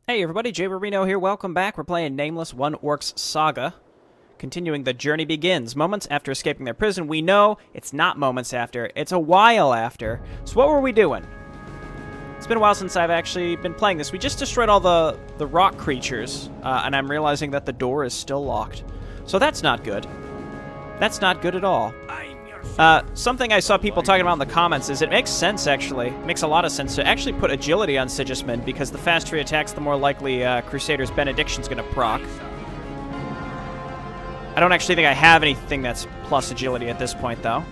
Hey everybody, Jay Rubino here. Welcome back. We're playing Nameless, One Orc's Saga. Continuing The Journey Begins. Moments after escaping their prison. We know it's not moments after, it's a while after. So what were we doing? It's been a while since I've actually been playing this. We just destroyed all the rock creatures, and I'm realizing that the door is still locked. So that's not good. That's not good at all. Something I saw people talking about in the comments is it makes sense, actually. It makes a lot of sense to actually put agility on Sigismund, because the faster he attacks, the more likely Crusader's Benediction's going to proc. I don't actually think I have anything that's plus agility at this point, though.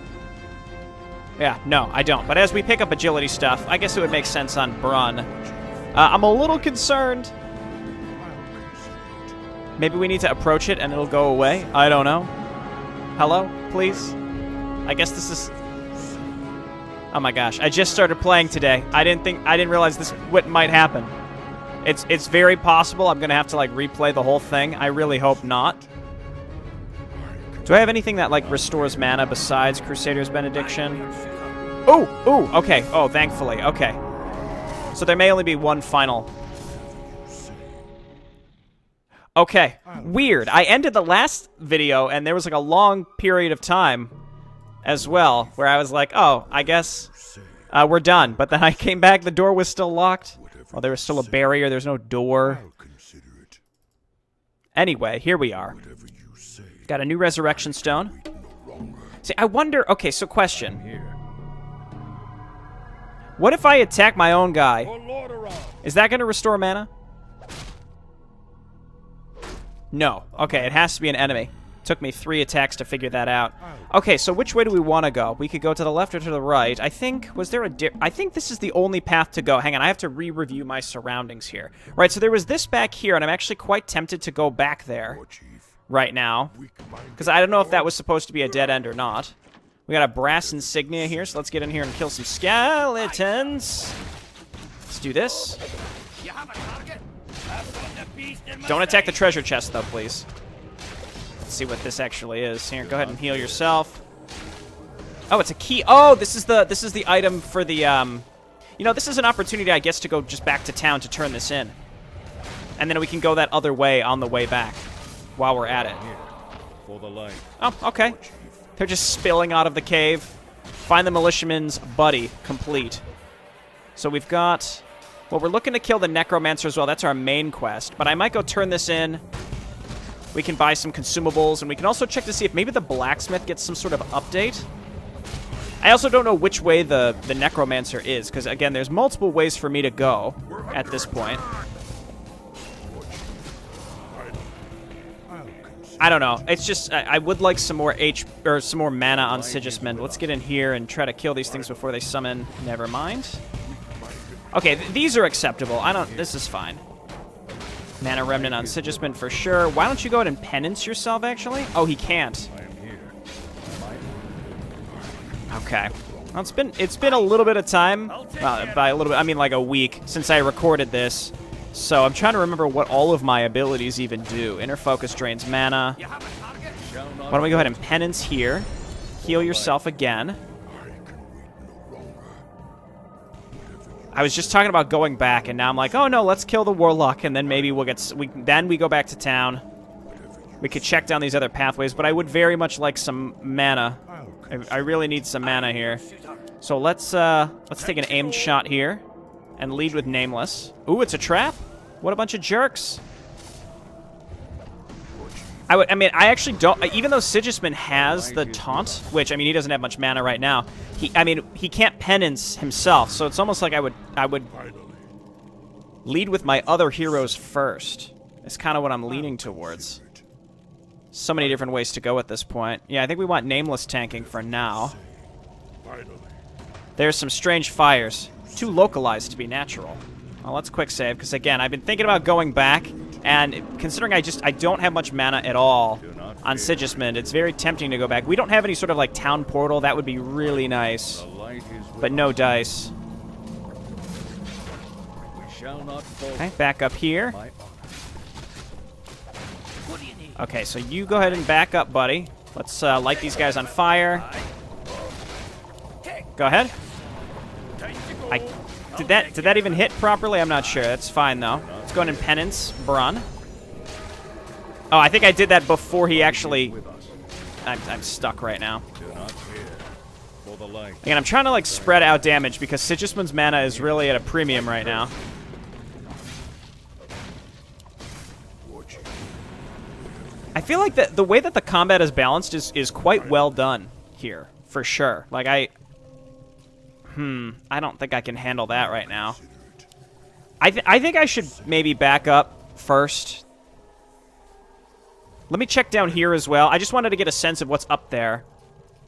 Yeah, no, I don't. But as we pick up agility stuff, I guess it would make sense on Brun. I'm a little concerned. Maybe we need to approach it and it'll go away. I don't know. Hello, please? I guess this is... Oh my gosh, I just started playing today. I didn't realize this what might happen. It's very possible I'm gonna have to like replay the whole thing. I really hope not. Do I have anything that like restores mana besides Crusader's Benediction? Ooh, okay. Oh, thankfully, okay. So there may only be one final. Okay, weird. I ended the last video and there was like a long period of time as well, where I was like, oh, I guess we're done. But then I came back, the door was still locked. Well, there was still a barrier, there's no door. Anyway, here we are. Got a new resurrection stone. See, I wonder, okay, so question. What if I attack my own guy? Is that going to restore mana? No. Okay, it has to be an enemy. Took me 3 attacks to figure that out. Okay, so which way do we want to go? We could go to the left or to the right. I think, was there a I think this is the only path to go. Hang on, I have to re-review my surroundings here. Right, so there was this back here, and I'm actually quite tempted to go back there right now. Because I don't know if that was supposed to be a dead end or not. We got a brass insignia here, so let's get in here and kill some skeletons. Let's do this. Don't attack the treasure chest, though, please. Let's see what this actually is. Here, go ahead and heal yourself. Oh, it's a key. Oh, this is the item for the you know, this is an opportunity, I guess, to go just back to town to turn this in. And then we can go that other way on the way back while we're at it. Oh, okay. They're just spilling out of the cave. Find the militiaman's buddy. Complete. So we've got... Well, we're looking to kill the necromancer as well. That's our main quest. But I might go turn this in. We can buy some consumables, and we can also check to see if maybe the blacksmith gets some sort of update. I also don't know which way the necromancer is, because, again, there's multiple ways for me to go at this point. I don't know. It's just, I would like some more some more mana on Sigismund. Let's get in here and try to kill these things before they summon. Never mind. Okay, these are acceptable. This is fine. Mana Remnant on Sigismund for sure. Why don't you go ahead and penance yourself, actually? Oh, he can't. Okay. Well, it's been a little bit of time. By a little bit, I mean like a week since I recorded this. So I'm trying to remember what all of my abilities even do. Inner Focus drains mana. Why don't we go ahead and penance here? Heal yourself again. I was just talking about going back, and now I'm like, oh no, let's kill the warlock, and then maybe we'll then we go back to town. We could check down these other pathways, but I would very much like some mana. I really need some mana here. So let's take an aimed shot here, and lead with Nameless. Ooh, it's a trap. What a bunch of jerks. I mean, I actually don't... Even though Sigismund has the taunt, which, I mean, he doesn't have much mana right now, he can't penance himself, so it's almost like I would lead with my other heroes first. It's kind of what I'm leaning towards. So many different ways to go at this point. Yeah, I think we want Nameless tanking for now. There's some strange fires. Too localized to be natural. Well, let's quick save, because again, I've been thinking about going back, and considering I don't have much mana at all on Sigismund, it's very tempting to go back. We don't have any sort of like town portal. That would be really nice. But no dice. Okay, back up here. Okay, so you go ahead and back up, buddy. Let's light these guys on fire. Go ahead. Did that even hit properly? I'm not sure. That's fine, though. Let's go in penance. Brun. Oh, I think I did that before he actually... I'm stuck right now. Again, I'm trying to, like, spread out damage because Sigismund's mana is really at a premium right now. I feel like the way that the combat is balanced is quite well done here, for sure. Like, I don't think I can handle that right now. I think I should maybe back up first. Let me check down here as well. I just wanted to get a sense of what's up there.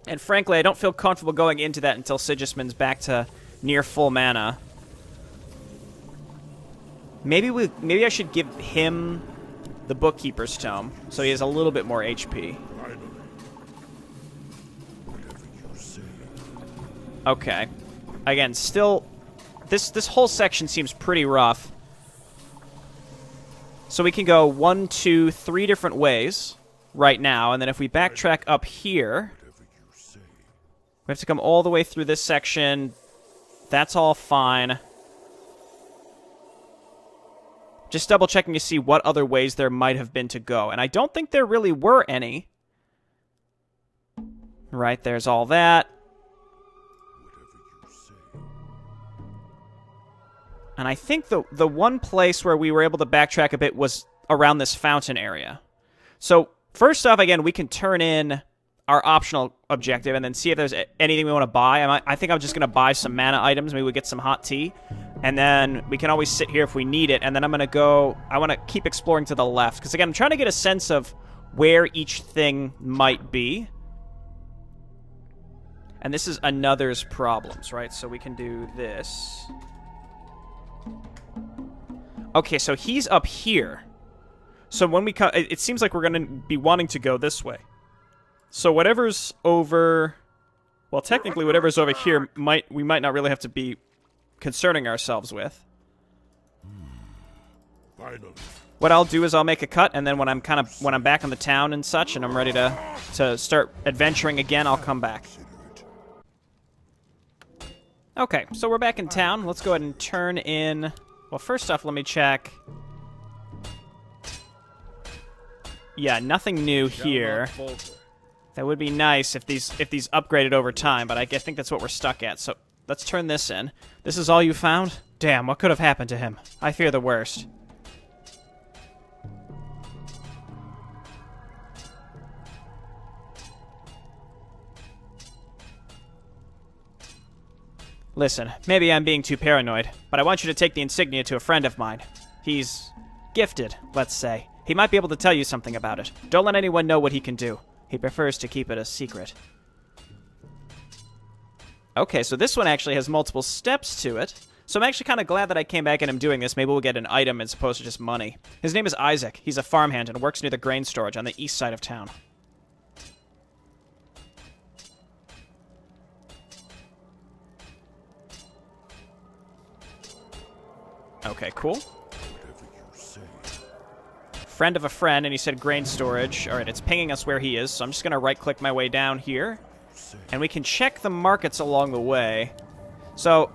And frankly, I don't feel comfortable going into that until Sigismund's back to near full mana. Maybe I should give him the Bookkeeper's Tome, so he has a little bit more HP. Okay. Again, still, this whole section seems pretty rough. So we can go 1, 2, 3 different ways right now, and then if we backtrack up here, we have to come all the way through this section. That's all fine. Just double checking to see what other ways there might have been to go, and I don't think there really were any. Right, there's all that. And I think the one place where we were able to backtrack a bit was around this fountain area. So, first off, again, we can turn in our optional objective and then see if there's anything we want to buy. I think I'm just going to buy some mana items. Maybe we get some hot tea. And then we can always sit here if we need it. And then I'm going to go... I want to keep exploring to the left. Because, again, I'm trying to get a sense of where each thing might be. And this is another's problems, right? So we can do this... Okay, so he's up here. So when we come... It seems like we're going to be wanting to go this way. So whatever's over... Well, technically, whatever's over here, we might not really have to be concerning ourselves with. What I'll do is I'll make a cut, and then when I'm back in the town and such, and I'm ready to start adventuring again, I'll come back. Okay, so we're back in town. Let's go ahead and turn in... Well, first off, let me check. Yeah, nothing new here. That would be nice if these upgraded over time, but I think that's what we're stuck at. So let's turn this in. This is all you found? Damn, what could have happened to him? I fear the worst. Listen, maybe I'm being too paranoid, but I want you to take the insignia to a friend of mine. He's gifted, let's say. He might be able to tell you something about it. Don't let anyone know what he can do. He prefers to keep it a secret. Okay, so this one actually has multiple steps to it. So I'm actually kind of glad that I came back and I'm doing this. Maybe we'll get an item as opposed to just money. His name is Isaac. He's a farmhand and works near the grain storage on the east side of town. Okay, cool. Friend of a friend, and he said grain storage. All right, it's pinging us where he is, so I'm just going to right-click my way down here. And we can check the markets along the way. So,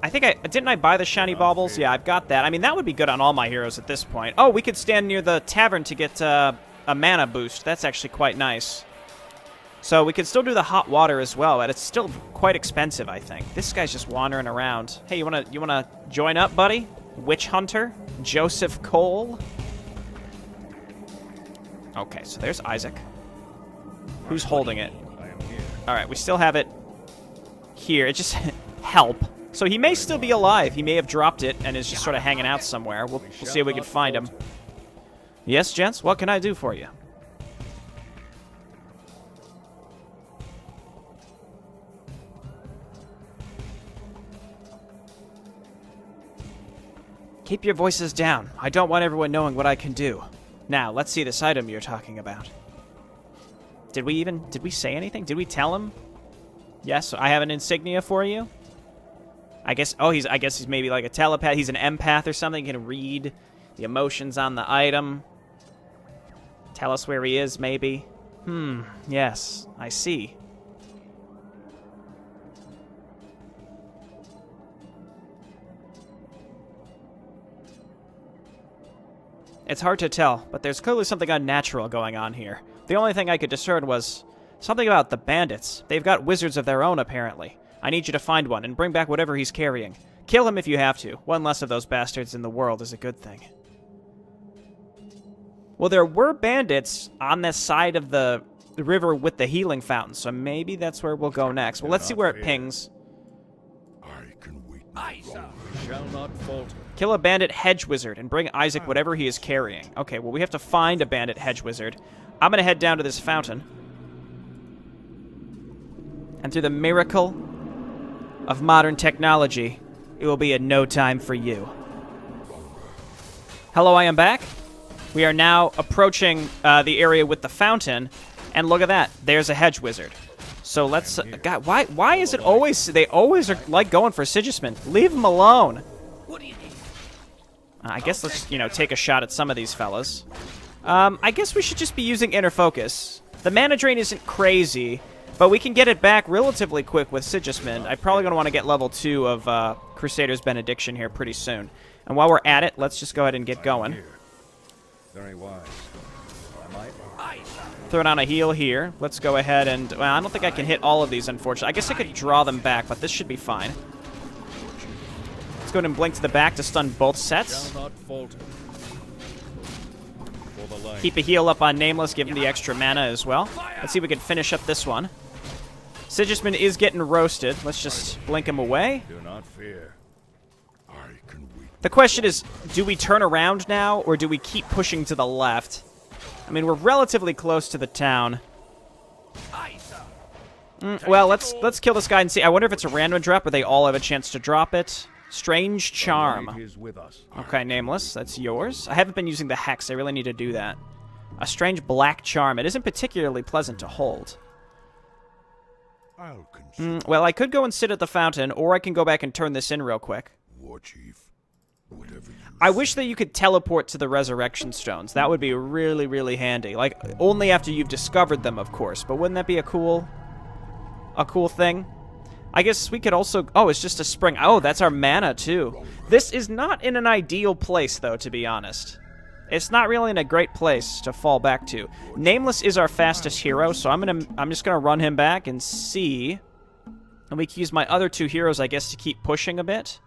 I think didn't I buy the shiny baubles? Yeah, I've got that. I mean, that would be good on all my heroes at this point. Oh, we could stand near the tavern to get a mana boost. That's actually quite nice. So we could still do the hot water as well, but it's still quite expensive, I think. This guy's just wandering around. Hey, you wanna join up, buddy? Witch Hunter? Joseph Cole? Okay, so there's Isaac. Who's holding it? Alright, we still have it here. It just... help. So he may still be alive. He may have dropped it and is just sort of hanging out somewhere. We'll see if we can find him. Yes, gents? What can I do for you? Keep your voices down. I don't want everyone knowing what I can do. Now, let's see this item you're talking about. Did we say anything? Did we tell him? Yes, I have an insignia for you. I guess he's maybe like a telepath. He's an empath or something. He can read the emotions on the item. Tell us where he is, maybe. Yes, I see. It's hard to tell, but there's clearly something unnatural going on here. The only thing I could discern was something about the bandits. They've got wizards of their own, apparently. I need you to find one and bring back whatever he's carrying. Kill him if you have to. One less of those bastards in the world is a good thing. Well, there were bandits on this side of the river with the healing fountain, so maybe that's where we'll go next. Well, let's see where it pings. I can wait. I shall not falter. Kill a bandit hedge wizard and bring Isaac whatever he is carrying. Okay, well, we have to find a bandit hedge wizard. I'm going to head down to this fountain. And through the miracle of modern technology, it will be in no time for you. Hello, I am back. We are now approaching the area with the fountain, and look at that. There's a hedge wizard. So let's... God, why is it always... They always are like going for Sigismund. Leave him alone. What do you need? I guess let's, take a shot at some of these fellas. I guess we should just be using inner focus. The mana drain isn't crazy, but we can get it back relatively quick with Sigismund. I'm probably going to want to get level 2 of Crusader's Benediction here pretty soon. And while we're at it, let's just go ahead and get going. Very wise. Throw down a heal here. Let's go ahead and... Well, I don't think I can hit all of these, unfortunately. I guess I could draw them back, but this should be fine. Let's go ahead and blink to the back to stun both sets. Keep a heal up on Nameless, give him the extra mana as well. Let's see if we can finish up this one. Sigismund is getting roasted. Let's just blink him away. Do not fear. I can wait. The question is, do we turn around now, or do we keep pushing to the left? I mean, we're relatively close to the town. Well, let's kill this guy and see. I wonder if it's a random drop, or they all have a chance to drop it. Strange Charm. Okay, Nameless, that's yours. I haven't been using the Hex. I really need to do that. A strange black charm. It isn't particularly pleasant to hold. Well, I could go and sit at the fountain, or I can go back and turn this in real quick. War Chief. Whatever you I wish that you could teleport to the resurrection stones. That would be really, really handy. Like, only after you've discovered them, of course. But wouldn't that be a cool thing? I guess we could also... Oh, it's just a spring. Oh, that's our mana, too. This is not in an ideal place, though, to be honest. It's not really in a great place to fall back to. Nameless is our fastest hero, so I'm just gonna run him back and see. And we can use my other 2 heroes, I guess, to keep pushing a bit.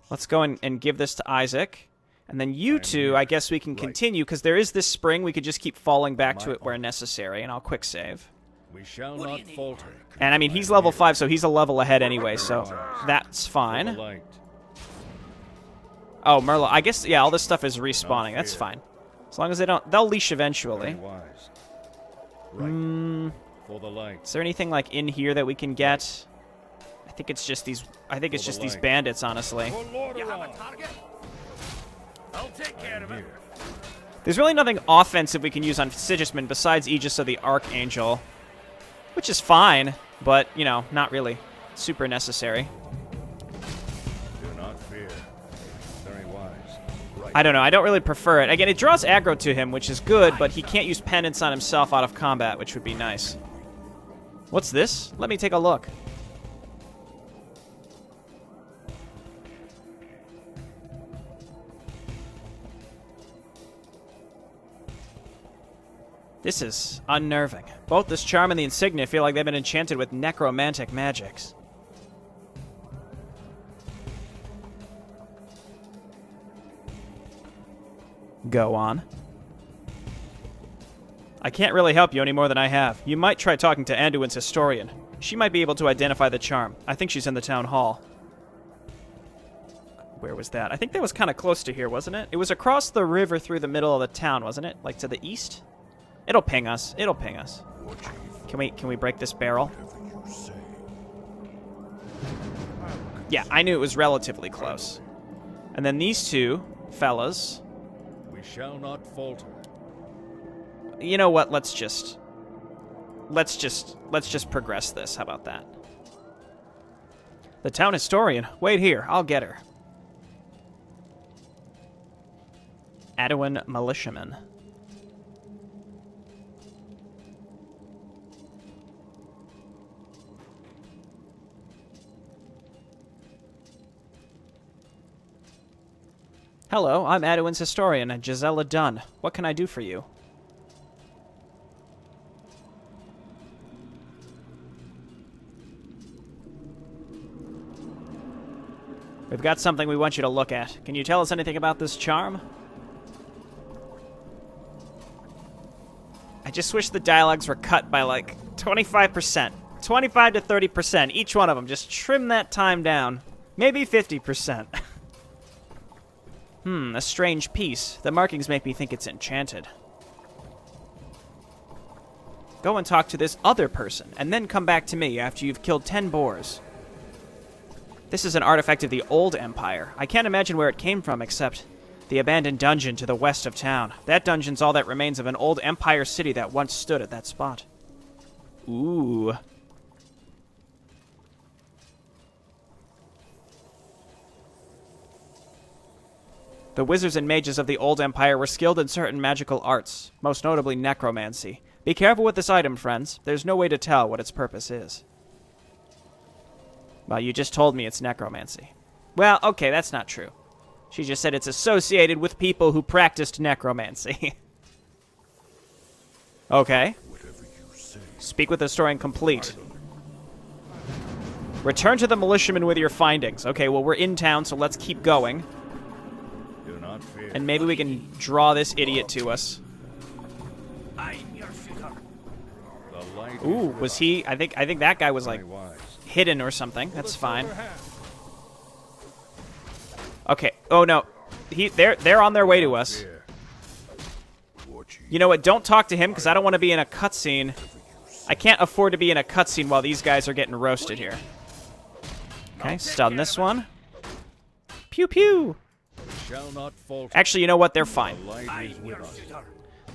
Let's go and give this to Isaac. And then you 2, I guess we can continue, because there is this spring. We could just keep falling back to it where necessary, and I'll quick save. We shall not falter. And, I mean, he's level 5, so he's a level ahead anyway, so that's fine. Oh, Merla. I guess, yeah, all this stuff is respawning. That's fine. As long as they don't... They'll leash eventually. Is there anything, like, in here that we can get? I think it's just these... I think it's just these bandits, honestly. You have a target? I'll take care of it. There's really nothing offensive we can use on Sigismund besides Aegis of the Archangel. Which is fine, but, not really super necessary. Do not fear. Very wise. I don't know. I don't really prefer it. Again, it draws aggro to him, which is good, but he can't use penance on himself out of combat, which would be nice. What's this? Let me take a look. This is unnerving. Both this charm and the insignia feel like they've been enchanted with necromantic magics. Go on. I can't really help you any more than I have. You might try talking to Anduin's historian. She might be able to identify the charm. I think she's in the town hall. Where was that? I think that was kind of close to here, wasn't it? It was across the river through the middle of the town, wasn't it? Like to the east? It'll ping us. It'll ping us. Can we break this barrel? Yeah, I knew it was relatively close. And then these 2 fellas. We shall not falter. You know what? Let's just progress this. How about that? The town historian. Wait here. I'll get her. Anduin militiaman. Hello, I'm Aduin's historian, Gisela Dunn. What can I do for you? We've got something we want you to look at. Can you tell us anything about this charm? I just wish the dialogues were cut by like 25%. 25 to 30%, each one of them. Just trim that time down. Maybe 50%. A strange piece. The markings make me think it's enchanted. Go and talk to this other person, and then come back to me after you've killed 10 boars. This is an artifact of the old Empire. I can't imagine where it came from, except the abandoned dungeon to the west of town. That dungeon's all that remains of an old Empire city that once stood at that spot. Ooh. The wizards and mages of the old Empire were skilled in certain magical arts, most notably necromancy. Be careful with this item, friends. There's no way to tell what its purpose is. Well, you just told me it's necromancy. Well, okay, that's not true. She just said it's associated with people who practiced necromancy. Okay. Speak with the historian complete. Return to the militiamen with your findings. Okay, well, we're in town, so let's keep going. And maybe we can draw this idiot to us. Ooh, was he? I think that guy was like hidden or something. That's fine. Okay. Oh no, they're on their way to us. You know what? Don't talk to him because I don't want to be in a cutscene. I can't afford to be in a cutscene while these guys are getting roasted here. Okay, stun this one. Pew pew. Actually, you know what? They're fine.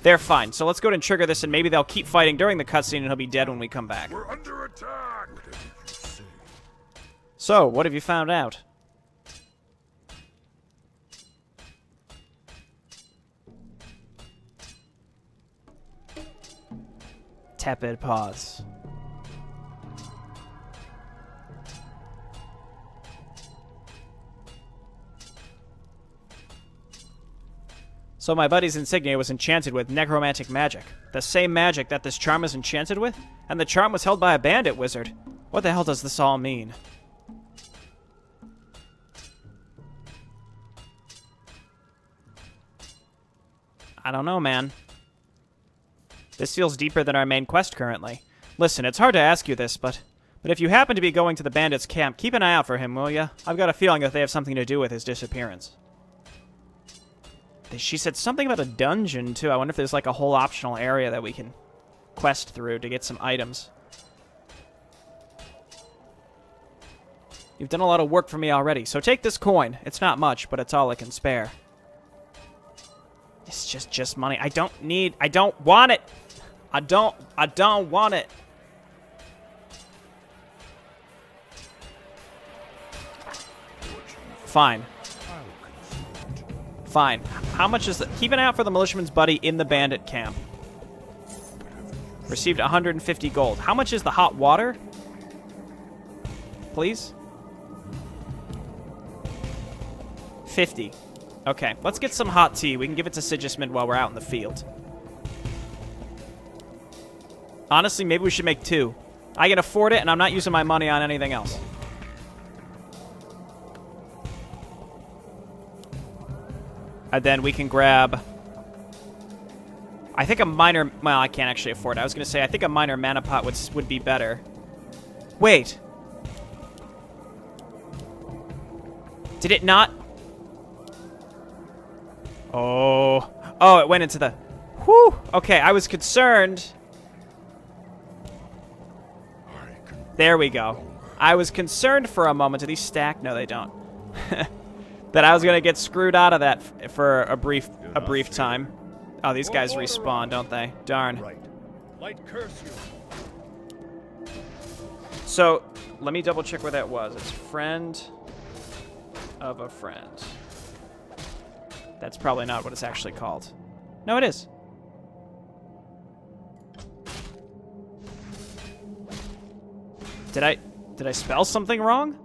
They're fine. So let's go ahead and trigger this, and maybe they'll keep fighting during the cutscene, and he'll be dead when we come back. We're under attack. So, what have you found out? Tepid pause. So my buddy's insignia was enchanted with necromantic magic. The same magic that this charm is enchanted with? And the charm was held by a bandit wizard. What the hell does this all mean? I don't know, man. This feels deeper than our main quest currently. Listen, it's hard to ask you this, but if you happen to be going to the bandits' camp, keep an eye out for him, will ya? I've got a feeling that they have something to do with his disappearance. She said something about a dungeon, too. I wonder if there's like a whole optional area that we can quest through to get some items. You've done a lot of work for me already, so take this coin. It's not much, but it's all I can spare. It's just money. I don't want it. I don't want it. Fine. Fine. How much is the... Keep an eye out for the militiaman's buddy in the bandit camp. Received 150 gold. How much is the hot water? Please? 50. Okay, let's get some hot tea. We can give it to Sigismund while we're out in the field. Honestly, maybe we should make 2. I can afford it, and I'm not using my money on anything else. And then we can grab... I think a minor... Well, I can't actually afford it. I was going to say, I think a minor mana pot would be better. Wait. Did it not... Oh. Oh, it went into the... Whew. Okay, I was concerned. There we go. I was concerned for a moment. Do these stack? No, they don't. That I was going to get screwed out of that for a brief time. Oh, these guys respawn, don't they? Darn. So, let me double check where that was. It's friend of a friend. That's probably not what it's actually called. No, it is. Did I spell something wrong?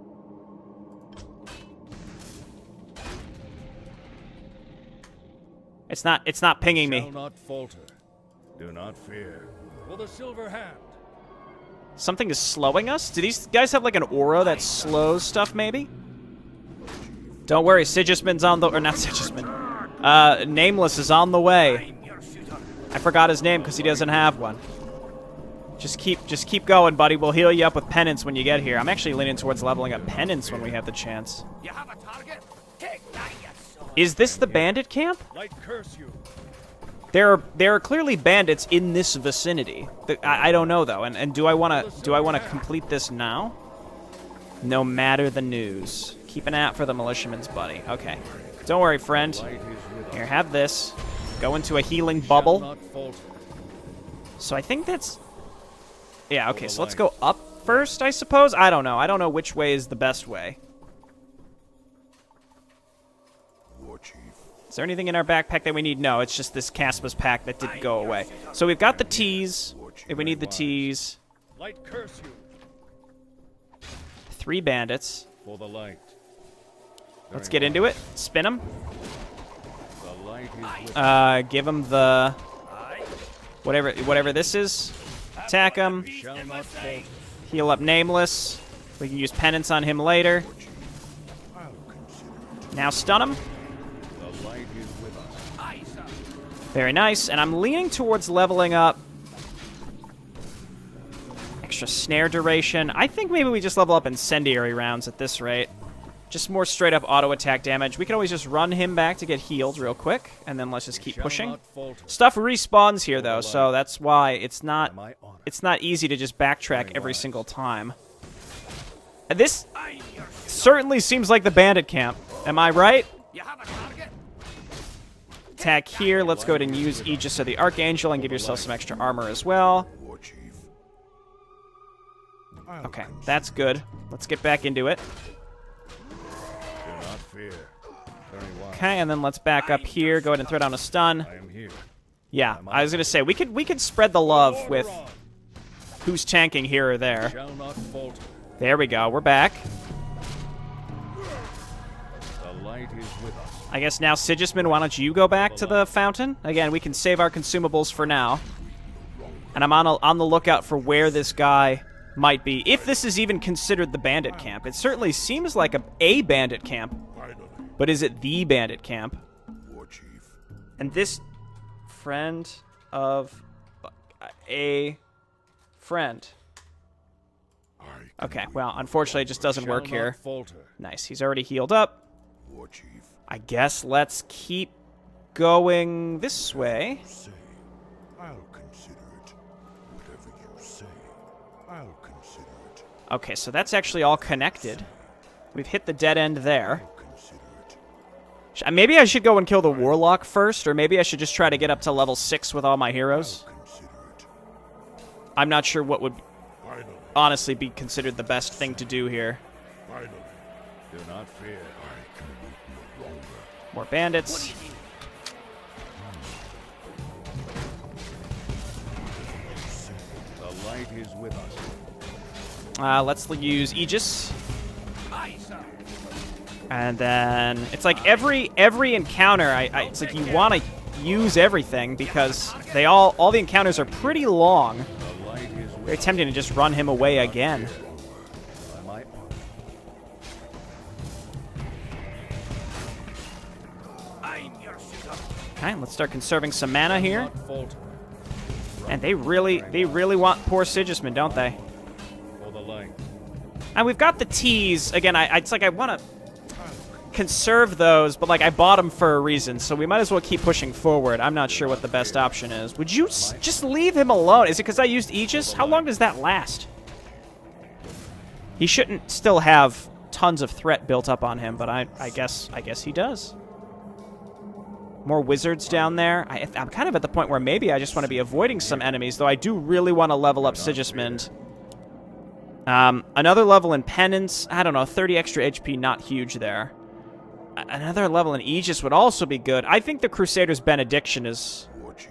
It's not pinging Shall me. not falter. Do not fear. For the silver hand. Something is slowing us? Do these guys have like an aura that slows stuff, maybe? Don't worry, Sigismund's on the... Or not Sigismund. Nameless is on the way. I forgot his name because he doesn't have one. Just keep going, buddy. We'll heal you up with penance when you get here. I'm actually leaning towards leveling up penance when we have the chance. You have a target? Take that, you son. Is this the bandit camp? Light curse you. There are clearly bandits in this vicinity. I don't know though. And do I wanna complete this now? No matter the news. Keep an eye out for the militiaman's buddy. Okay. Don't worry, friend. Here, have this. Go into a healing bubble. So I think that's... Yeah, okay, so let's go up first, I suppose? I don't know. I don't know which way is the best way. War Chief. Is there anything in our backpack that we need? No, it's just this Caspa's pack that didn't go away. So we've got the teas, if we need the teas. Light curse you. 3 bandits. For the light. Let's get into it. Spin them. The light is with Give them the... Whatever this is. Attack him. shall not falter. Heal up Nameless. We can use penance on him later. Now stun him. The light is with us. Very nice. And I'm leaning towards leveling up. Extra snare duration. I think maybe we just level up incendiary rounds at this rate. Just more straight up auto attack damage. We can always just run him back to get healed real quick. And then let's just keep pushing. Stuff respawns here though, so that's why it's not easy to just backtrack every single time. And this certainly seems like the bandit camp. Am I right? You have a target? Attack here. Let's go ahead and use Aegis of the Archangel and give yourself some extra armor as well. War Chief. Okay, that's good. Let's get back into it. Do not fear. Very wise. Okay, and then let's back up here. Go ahead and throw down a stun. I am here. Yeah, I was gonna say we could spread the love with who's tanking here or there. Shall not falter. There we go. We're back. The light is with us. I guess now, Sigismund, why don't you go back to the fountain? Again, we can save our consumables for now. And I'm on the lookout for where this guy might be. If this is even considered the bandit camp. It certainly seems like a bandit camp. But is it the bandit camp? War Chief. And this friend of a friend. Okay, well, unfortunately, it just doesn't work Shall here. not falter. Nice, he's already healed up. War Chief. I guess let's keep going this way. Say, I'll consider it. Whatever you say, I'll consider it. Okay, so that's actually all connected. We've hit the dead end there. I'll consider it. Maybe I should go and kill the Warlock first, or maybe I should just try to get up to level 6 with all my heroes. I'll consider it. I'm not sure what would Finally. honestly be considered the best thing to do here. Finally. Do not fear. I can wait no longer. More bandits. The light is with us. Let's use Aegis. Aye, sir. And then it's like every encounter, it's like you want to use everything because they all the encounters are pretty long. The light is with Very tempting to just run him away again. by my honor. I'm your shooter. Okay, let's start conserving some mana here. Not falter. And they really want poor Sigismund, don't they? For the light. And we've got the teas again. It's like I want to conserve those, but like I bought them for a reason, so we might as well keep pushing forward. I'm not sure what the best option is. Would you just leave him alone? Is it because I used Aegis? How long does that last? He shouldn't still have tons of threat built up on him, but I guess he does. More wizards down there. I'm kind of at the point where maybe I just want to be avoiding some enemies, though I do really want to level up Sigismund. Another level in Penance. I don't know, 30 extra HP, not huge there. Another level in Aegis would also be good. I think the Crusader's Benediction is... War Chief.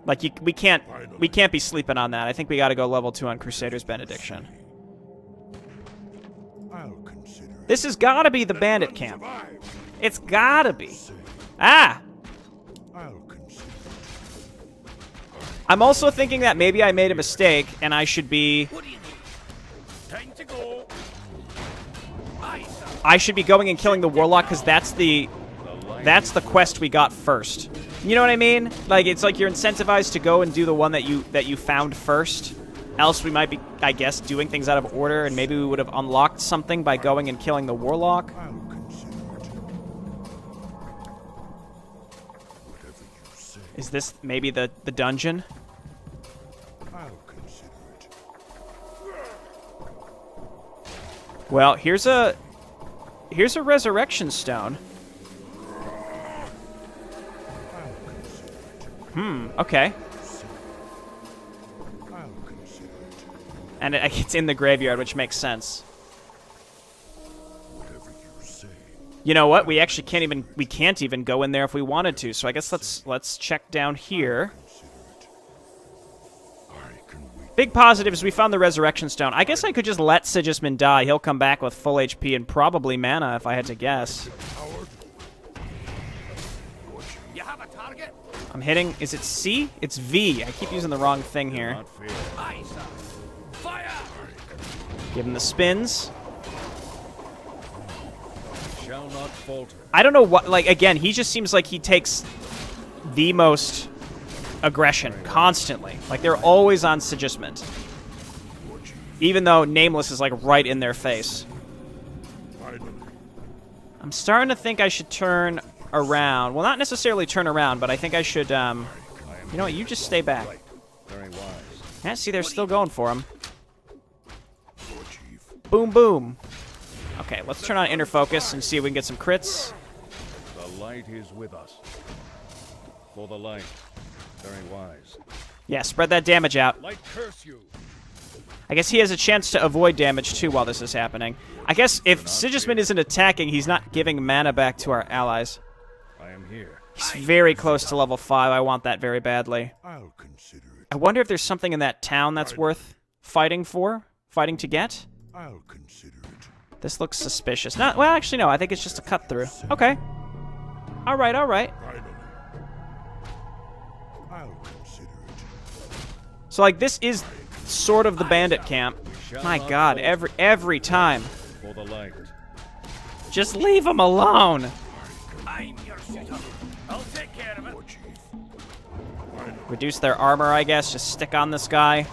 Like, we can't be sleeping on that. I think we got to go level 2 on Crusader's Benediction. I'll consider it. This has got to be the bandit camp. It's got to be. Ah! I'll consider it. I'm also thinking that maybe I made a mistake, and I should be... What do you need? Time to go. Aye, sir. I should be going and killing the Warlock, because that's the quest we got first. You know what I mean? Like, it's like you're incentivized to go and do the one that you found first. Else we might be, I guess, doing things out of order, and maybe we would have unlocked something by going and killing the Warlock. I'll consider it. Whatever you say, Is this maybe the dungeon? I'll consider it. Well, here's a resurrection stone. I'll consider it. Okay. I'll consider it. And it's in the graveyard, which makes sense. Whatever you say, You know what? We actually can't even go in there if we wanted to. So I guess let's check down here. consider it. I can wait. Big positive is we found the resurrection stone. I guess I could just let Sigismund die. He'll come back with full HP and probably mana if I had to guess. Howard, You have a target? I'm hitting. Is it C? It's V. I keep using the wrong thing here. Not fear. Aye, sir. Fire! Give him the spins. Shall not falter. I don't know what. Like again, he just seems like he takes the most aggression constantly. Like they're always on Sigismund. Even though Nameless is like right in their face. I'm starting to think I should turn around. Well, not necessarily turn around, but I think I should, you know what, you just stay back. Very wise. Yeah, see, they're still going for him. Boom, boom. Okay, let's turn on inner focus and see if we can get some crits. The light is with us. For the light. Very wise. Yeah, spread that damage out. Light curse you. I guess he has a chance to avoid damage, too, while this is happening. I guess if Sigismund isn't attacking, he's not giving mana back to our allies. I am here. He's very close to level 5. I want that very badly. I'll consider it. I wonder if there's something in that town that's worth fighting for? Fighting to get? I'll consider it. This looks suspicious. Not, well, actually, no. I think it's just a cut-through. Okay. All right, all right. Finally. I'll consider it. So, like, this is sort of the bandit camp. My God, every time. For the light. Just leave him alone. I'm your shooter. I'll take care of it. Reduce their armor, I guess. Just stick on this guy.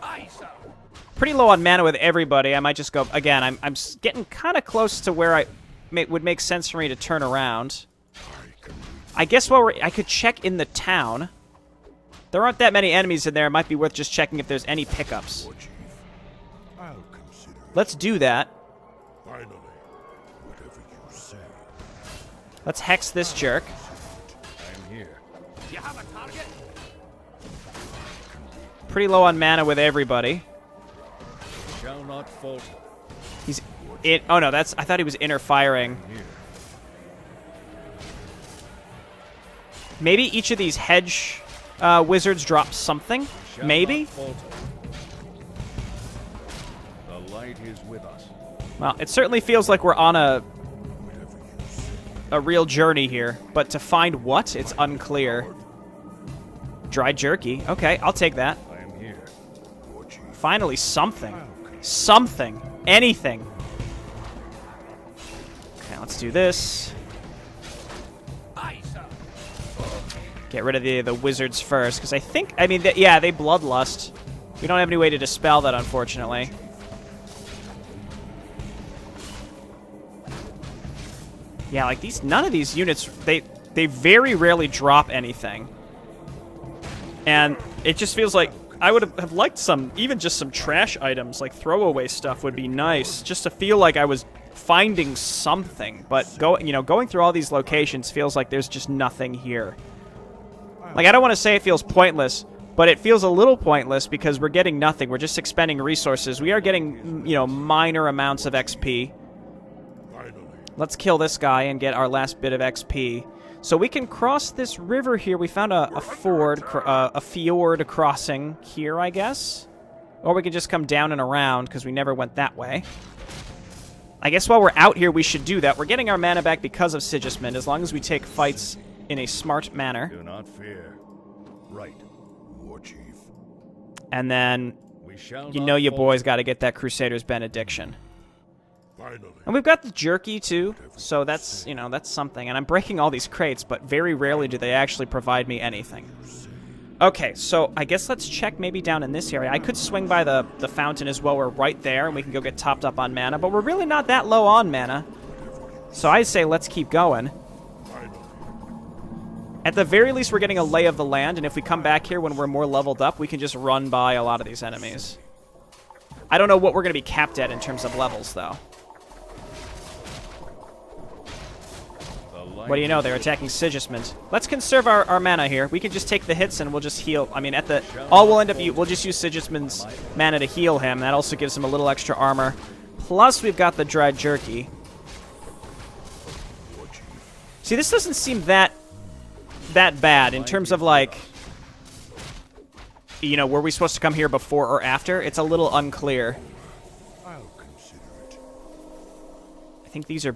Aye, sir. Pretty low on mana with everybody. I might just go... Again, I'm getting kind of close to where would make sense for me to turn around. I guess I could check in the town. There aren't that many enemies in there. It might be worth just checking if there's any pickups. I'll consider it. Let's do that. Finally. Whatever you say. Let's hex this jerk. I am here. You have a target? Pretty low on mana with everybody. Shall not falter. He's in... Oh, no, that's... I thought he was inner firing. Here. Maybe each of these hedge wizards drop something? Shall Maybe? not falter. The light is with us. Well, it certainly feels like we're on a real journey here. But to find what? It's unclear. Dry jerky. Okay, I'll take that. I am here. Finally, something. Something. Anything. Okay, let's do this. Aye, sir. Get rid of the wizards first, because I think... I mean, yeah, they bloodlust. We don't have any way to dispel that, unfortunately. Yeah, like these... None of these units... They very rarely drop anything. And it just feels like... I would have liked some... Even just some trash items, like throwaway stuff would be nice. Just to feel like I was finding something. But, going through all these locations feels like there's just nothing here. Like, I don't want to say it feels pointless, but it feels a little pointless because we're getting nothing. We're just expending resources. We are getting, minor amounts of XP. Let's kill this guy and get our last bit of XP. So we can cross this river here. We found a fjord crossing here, I guess. Or we can just come down and around because we never went that way. I guess while we're out here, we should do that. We're getting our mana back because of Sigismund. As long as we take fights in a smart manner. Do not fear. Right. War Chief. And then, We shall you not know your falter. boy's got to get that Crusader's Benediction. Finally. And we've got the jerky, too, so that's, you know, that's something. And I'm breaking all these crates, but very rarely do they actually provide me anything. Okay, so I guess let's check maybe down in this area. I could swing by the fountain as well. We're right there, and we can go get topped up on mana, but we're really not that low on mana. So I say let's keep going. At the very least, we're getting a lay of the land, and if we come back here when we're more leveled up, we can just run by a lot of these enemies. I don't know what we're going to be capped at in terms of levels, though. What do you know? They're attacking Sigismund. Let's conserve our mana here. We can just take the hits and we'll just heal. I mean, at the all we'll end up we'll just use Sigismund's mana to heal him. That also gives him a little extra armor. Plus, we've got the dried jerky. See, this doesn't seem that bad in terms of like, you know, were we supposed to come here before or after? It's a little unclear. I'll consider it. I think these are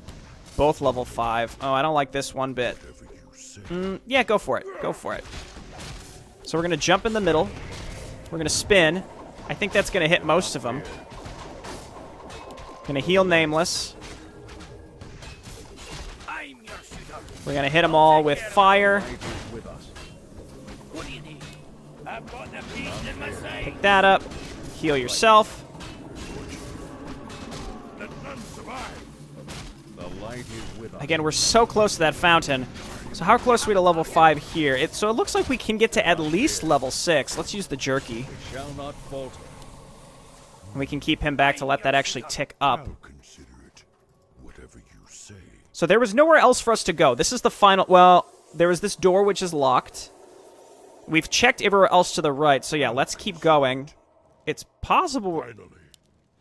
both level 5. Oh, I don't like this one bit. Whatever you say. Yeah, go for it. Go for it. So we're going to jump in the middle. We're going to spin. I think that's going to hit most of them. Going to heal Nameless. I'm your shooter. We're going to hit them all with fire. Light is with us. What do you need? I've got the beast in my side. Pick that up. Heal yourself. Let none survive. The light is with us. Again, we're so close to that fountain. So how close are we to level 5 here? So it looks like we can get to at least level 6. Let's use the jerky. We shall not falter. And we can keep him back to let that actually tick up. I'll consider it. Whatever you say. So there was nowhere else for us to go. This is the final... Well, there was this door which is locked. We've checked everywhere else to the right. So yeah, let's keep going. It's possible... Finally.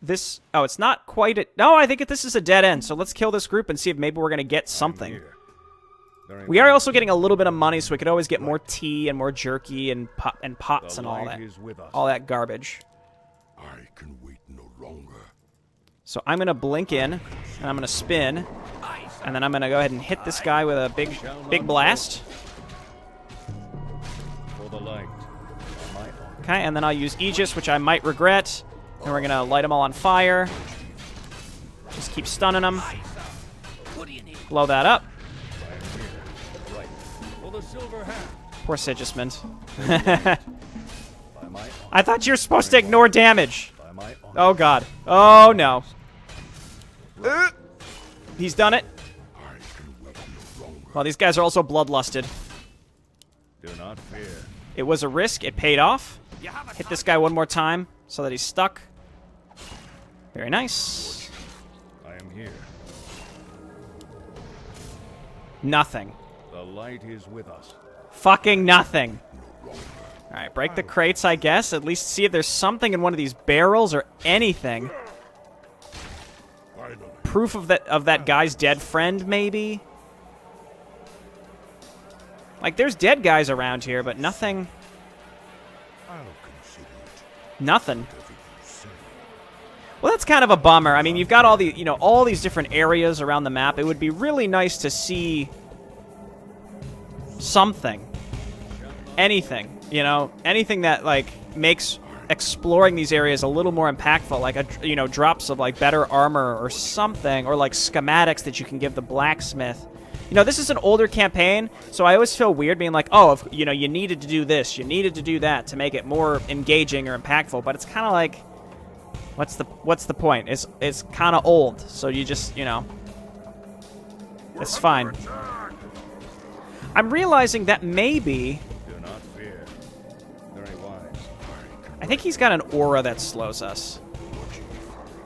This... Oh, it's not quite... No, I think this is a dead end. So let's kill this group and see if maybe we're going to get something. Here. Very We are well. also getting a little bit of money, so we could always get more tea and more jerky and pots The and all light that. is with us. All that garbage. I can wait no longer. So I'm going to blink in, and I'm going to spin, and then I'm going to go ahead and hit this guy with a big blast. For the light. My honor. Okay, and then I'll use Aegis, which I might regret, and we're going to light them all on fire. Just keep stunning them. What do you need? Blow that up. Right. For the silver hat. Poor Sigismund. By my honor. I thought you were supposed to ignore damage. By my honor. Oh, God. Oh, no. He's done it. I can wait no longer. Well, these guys are also bloodlusted. Do not fear. It was a risk. It paid off. You have a Hit this guy one more time so that he's stuck. Very nice. I am here. Nothing. The light is with us. Fucking nothing. Alright, break the crates, I guess. At least see if there's something in one of these barrels or anything. Finally. Proof of that guy's dead friend, maybe? Like, there's dead guys around here, but nothing. I'll consider it. Nothing. Whatever you say. Well, that's kind of a bummer. I mean, you've got all the, you know, all these different areas around the map. It would be really nice to see something. Anything, you know, anything that, like, makes exploring these areas a little more impactful, like, you know, drops of, like, better armor or something, or, like, schematics that you can give the blacksmith. You know, this is an older campaign, so I always feel weird being like, oh, if, you know, you needed to do this, you needed to do that to make it more engaging or impactful, but it's kind of like, what's the point? It's kind of old, so you just, you know, it's fine. I'm realizing that maybe... Do not fear. Very wise. I think he's got an aura that slows us.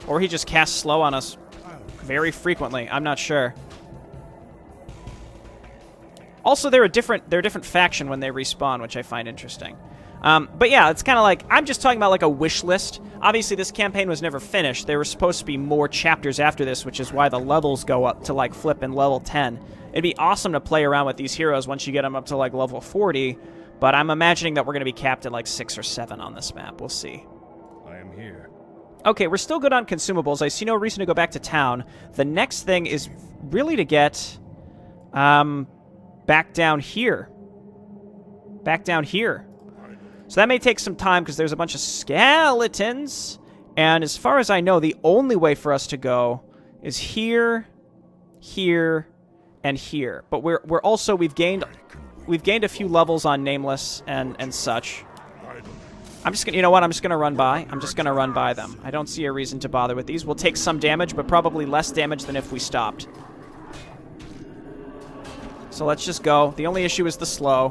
Or he just casts slow on us very frequently. I'm not sure. Also, they're a different faction when they respawn, which I find interesting. But yeah, it's kind of like, I'm just talking about like a wish list. Obviously, this campaign was never finished. There were supposed to be more chapters after this, which is why the levels go up to like flipping level 10. It'd be awesome to play around with these heroes once you get them up to like level 40, but I'm imagining that we're going to be capped at like 6 or 7 on this map. We'll see. I am here. Okay, we're still good on consumables. I see no reason to go back to town. The next thing is really to get back down here. Back down here. So that may take some time because there's a bunch of skeletons. And as far as I know, the only way for us to go is here, here, and here. But we're also we've gained a few levels on Nameless and such. I'm just gonna, you know what? I'm just gonna run by. I'm just gonna run by them. I don't see a reason to bother with these. We'll take some damage, but probably less damage than if we stopped. So let's just go. The only issue is the slow,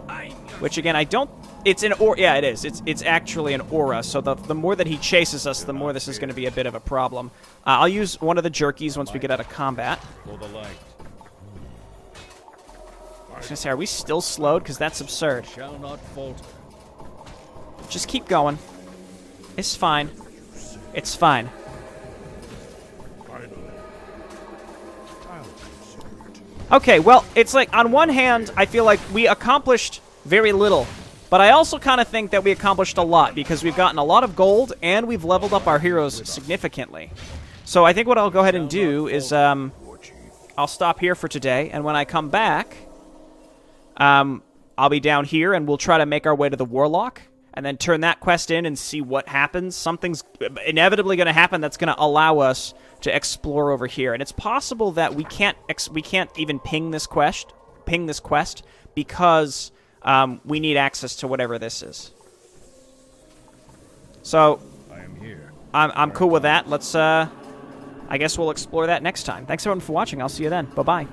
which again I don't. It's an aura. Yeah, it is. It's actually an aura. So the more that he chases us, the more this is going to be a bit of a problem. I'll use one of the jerkies once we get out of combat. For the light. I was gonna say, are we still slowed? Because that's absurd. Shall not falter. Just keep going. It's fine. It's fine. Okay, well, it's like, on one hand, I feel like we accomplished very little. But I also kind of think that we accomplished a lot, because we've gotten a lot of gold, and we've leveled up our heroes significantly. So I think what I'll go ahead and do is, I'll stop here for today, and when I come back, I'll be down here, and we'll try to make our way to the Warlock, and then turn that quest in and see what happens. Something's inevitably going to happen that's going to allow us to explore over here. And it's possible that we can't even ping this quest because we need access to whatever this is. So I am here. I'm cool with that. Let's I guess we'll explore that next time. Thanks everyone for watching. I'll see you then. Bye-bye.